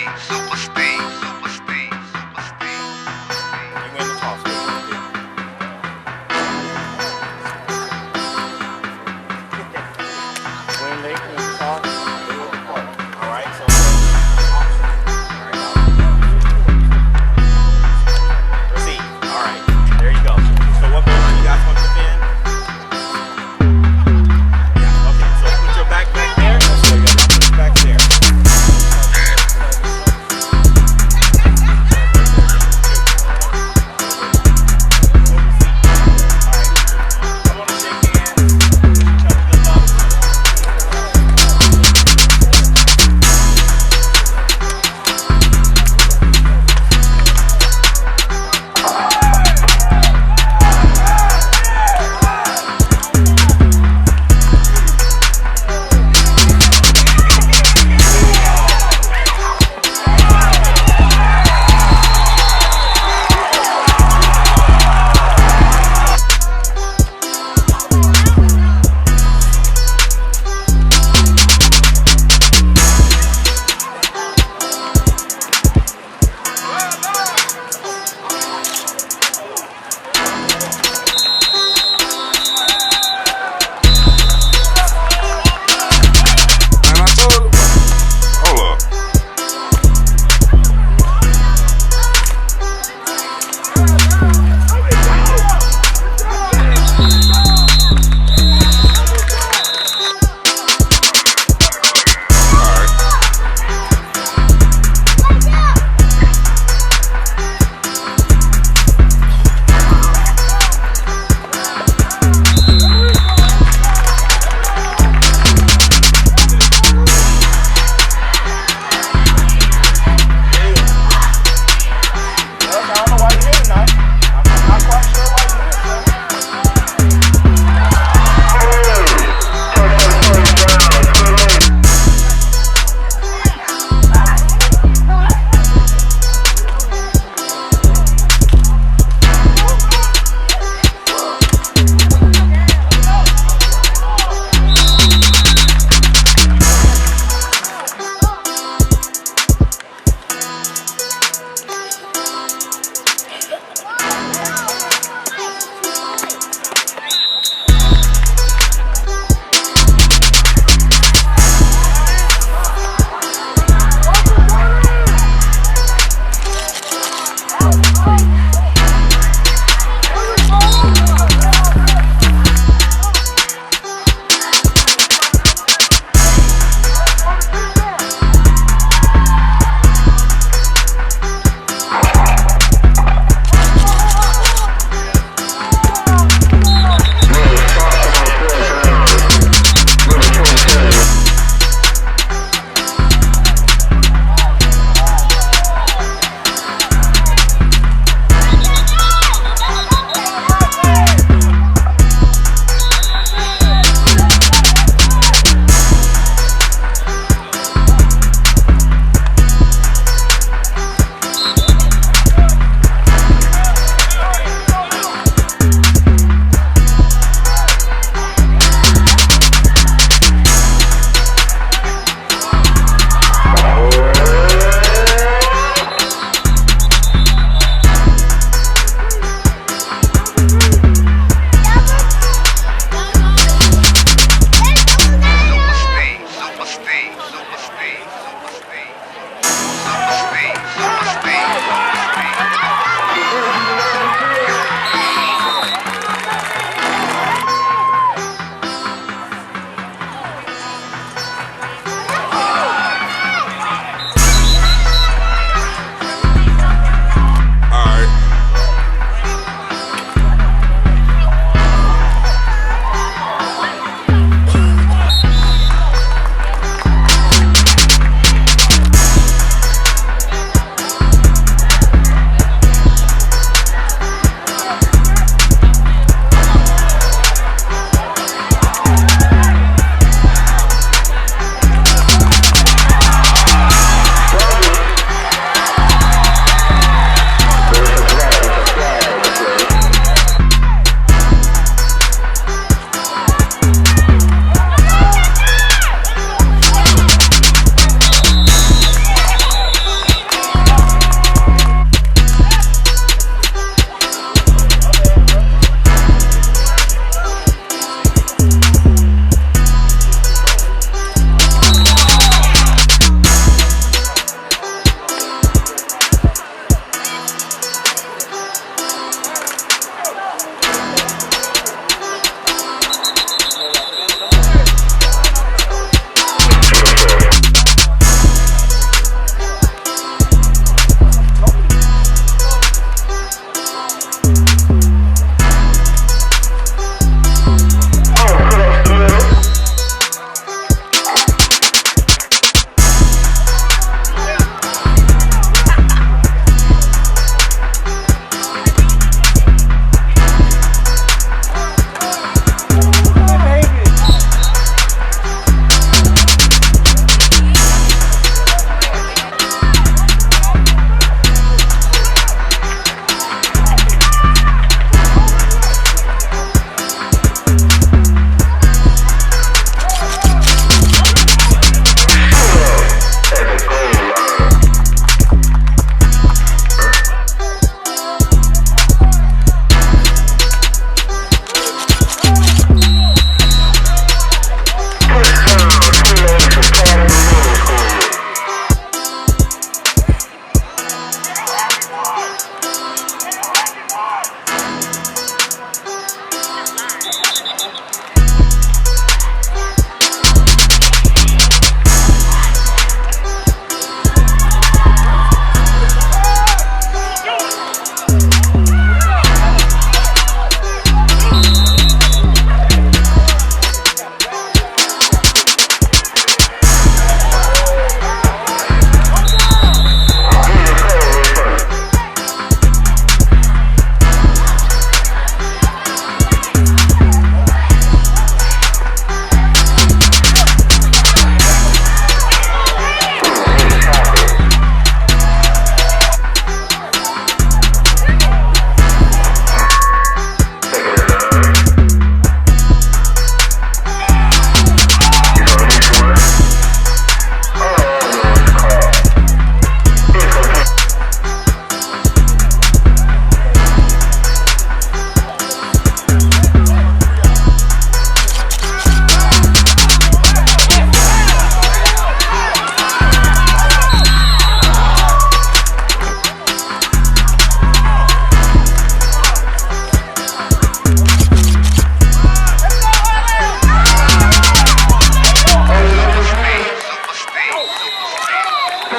super speed, super speed, super speed. You win the toss. Twinlakes wins the toss. All right, so proceed. All right, there you go. So what ball you guys want to defend? Yeah. Okay, so put your back there. So you got to put it back there.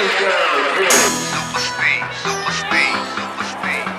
Super speed, super speed, super speed,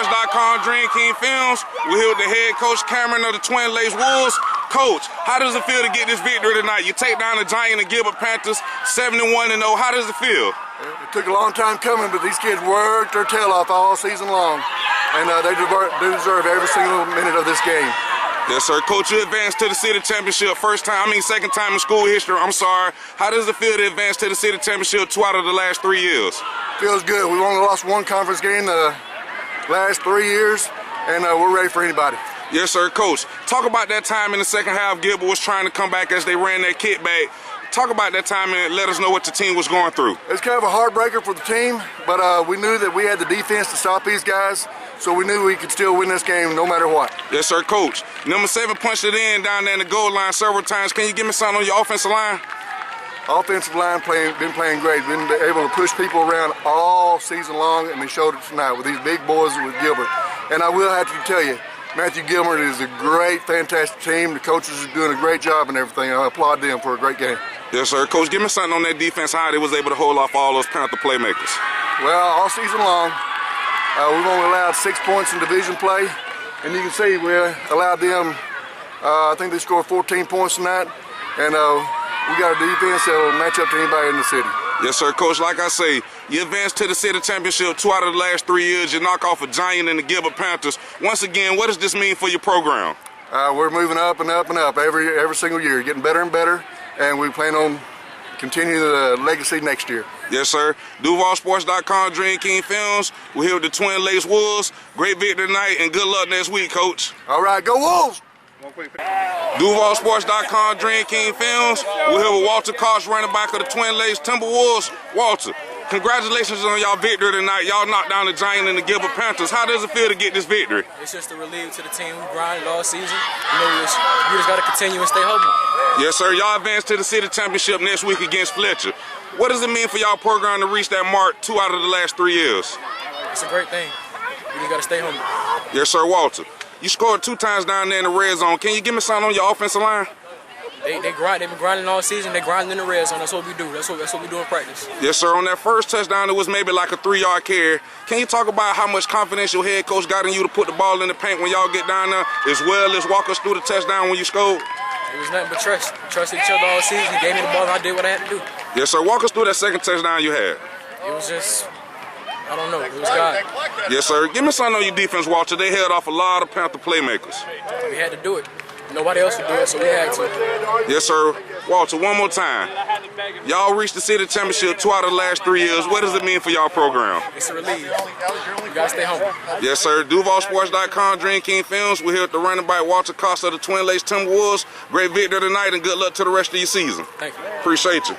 DuvalSports.com, DREAMKINGFILMZ. We're here with the head coach, Cameron of the Twinlakes Wolves. Coach, how does it feel to get this victory tonight? You take down the Giant and Gilbert Panthers 71-0. How does it feel? It took a long time coming, but these kids worked their tail off all season long. And they deserve every single minute of this game. Yes, sir. Coach, you advanced to the city championship second time in school history. I'm sorry. How does it feel to advance to the city championship 2 out of the last 3 years? Feels good. We've only lost one conference game the last 3 years, and we're ready for anybody. Yes, sir. Coach, talk about that time in the second half Gilbert was trying to come back as they ran that kickback. Talk about that time and let us know what the team was going through. It's kind of a heartbreaker for the team, but we knew that we had the defense to stop these guys, so we knew we could still win this game no matter what. Yes, sir. Coach, number 7 punched it in down there in the goal line several times. Can you give me something on your offensive line? Offensive line been playing great. Been able to push people around all season long, and they showed it tonight with these big boys with Gilbert. And I will have to tell you, Matthew Gilbert is a great, fantastic team. The coaches are doing a great job and everything. I applaud them for a great game. Yes, sir. Coach, give me something on that defense, how they was able to hold off all those Panther playmakers. Well, all season long, we've only allowed 6 points in division play. And you can see we allowed them, I think they scored 14 points tonight. And we got a defense that will match up to anybody in the city. Yes, sir. Coach, like I say, you advanced to the city championship 2 out of the last 3 years. You knock off a Giant and the Gilbert Panthers. Once again, what does this mean for your program? We're moving up and up and up every single year, getting better and better, and we plan on continuing the legacy next year. Yes, sir. DuvalSports.com, DREAMKINGFILMZ. We're here with the Twinlakes Wolves. Great victory tonight, and good luck next week, Coach. All right, go Wolves! DuvalSports.com, DREAMKINGFILMZ. We're here with Walter Koch, running back of the Twinlakes Timberwolves. Walter, congratulations on y'all victory tonight. Y'all knocked down the Giant and the Gilbert Panthers. How does it feel to get this victory? It's just a relief to the team who grinded all season. You know, we just got to continue and stay humble. Yes, sir. Y'all advance to the city championship next week against Fletcher. What does it mean for y'all program to reach that mark 2 out of the last 3 years? It's a great thing. We just got to stay humble. Yes, sir. Walter, you scored 2 times down there in the red zone. Can you give me something on your offensive line? They've been grinding all season. They grinding in the red zone. That's what we do. That's what we do in practice. Yes, sir. On that first touchdown, it was maybe like a 3-yard carry. Can you talk about how much confidence your head coach got in you to put the ball in the paint when y'all get down there, as well as walk us through the touchdown when you scored? It was nothing but trust. We trusted each other all season. He gave me the ball and I did what I had to do. Yes, sir. Walk us through that second touchdown you had. It was just, I don't know. It was God. Yes, sir. Give me something on your defense, Walter. They held off a lot of Panther playmakers. We had to do it. Nobody else would do it, so we had to. Yes, sir. Walter, one more time. Y'all reached the city championship 2 out of the last 3 years. What does it mean for y'all program? It's a relief. You gotta stay humble. Yes, sir. DuvalSports.com, DREAMKINGFILMZ. We're here at the running back Walter Koch of the Twinlakes Timberwolves. Great victory tonight and good luck to the rest of your season. Thank you. Appreciate you.